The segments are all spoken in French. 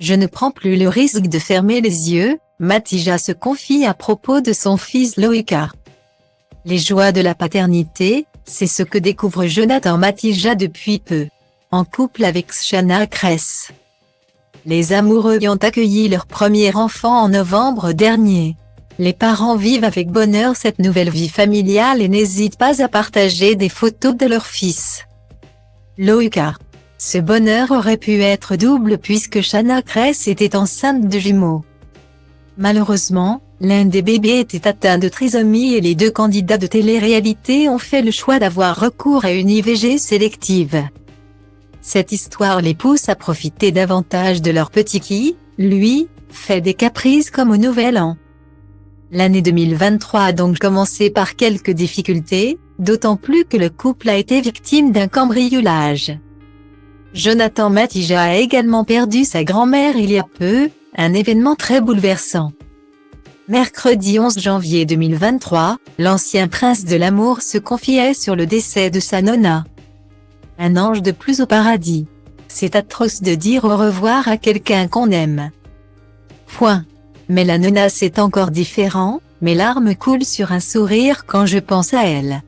Je ne prends plus le risque de fermer les yeux, Matija se confie à propos de son fils Loïka. Les joies de la paternité, c'est ce que découvre Jonathan Matija depuis peu. En couple avec Shana Kress. Les amoureux y ont accueilli leur premier enfant en novembre dernier. Les parents vivent avec bonheur cette nouvelle vie familiale et n'hésitent pas à partager des photos de leur fils. Loïka. Ce bonheur aurait pu être double puisque Shana Kress était enceinte de jumeaux. Malheureusement, l'un des bébés était atteint de trisomie et les deux candidats de télé-réalité ont fait le choix d'avoir recours à une IVG sélective. Cette histoire les pousse à profiter davantage de leur petit qui, lui, fait des caprices comme au Nouvel An. L'année 2023 a donc commencé par quelques difficultés, d'autant plus que le couple a été victime d'un cambriolage. Jonathan Matija a également perdu sa grand-mère il y a peu, un événement très bouleversant. Mercredi 11 janvier 2023, l'ancien prince de l'amour se confiait sur le décès de sa nonna. Un ange de plus au paradis. C'est atroce de dire au revoir à quelqu'un qu'on aime. Point. Mais la nonna c'est encore différent, mes larmes coulent sur un sourire quand je pense à elle.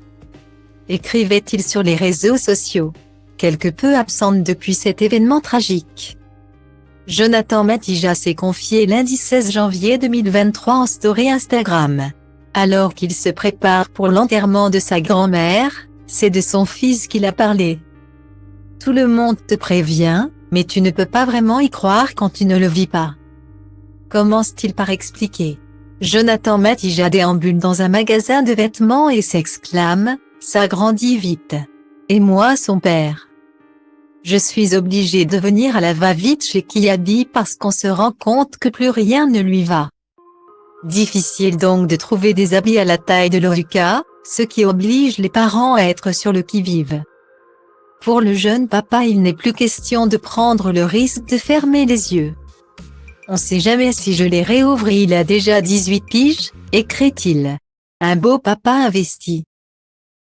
Écrivait-il sur les réseaux sociaux. Quelque peu absente depuis cet événement tragique. Jonathan Matija s'est confié lundi 16 janvier 2023 en story Instagram. Alors qu'il se prépare pour l'enterrement de sa grand-mère, c'est de son fils qu'il a parlé. Tout le monde te prévient, mais tu ne peux pas vraiment y croire quand tu ne le vis pas. Commence-t-il par expliquer. Jonathan Matija déambule dans un magasin de vêtements et s'exclame « Ça grandit vite. Et moi son père. Je suis obligé de venir à la va-vite chez Kiabi parce qu'on se rend compte que plus rien ne lui va. Difficile donc de trouver des habits à la taille de Loïka, ce qui oblige les parents à être sur le qui-vive. Pour le jeune papa il n'est plus question de prendre le risque de fermer les yeux. On sait jamais si je les réouvre et il a déjà 18 piges, écrit-il. Un beau papa investi.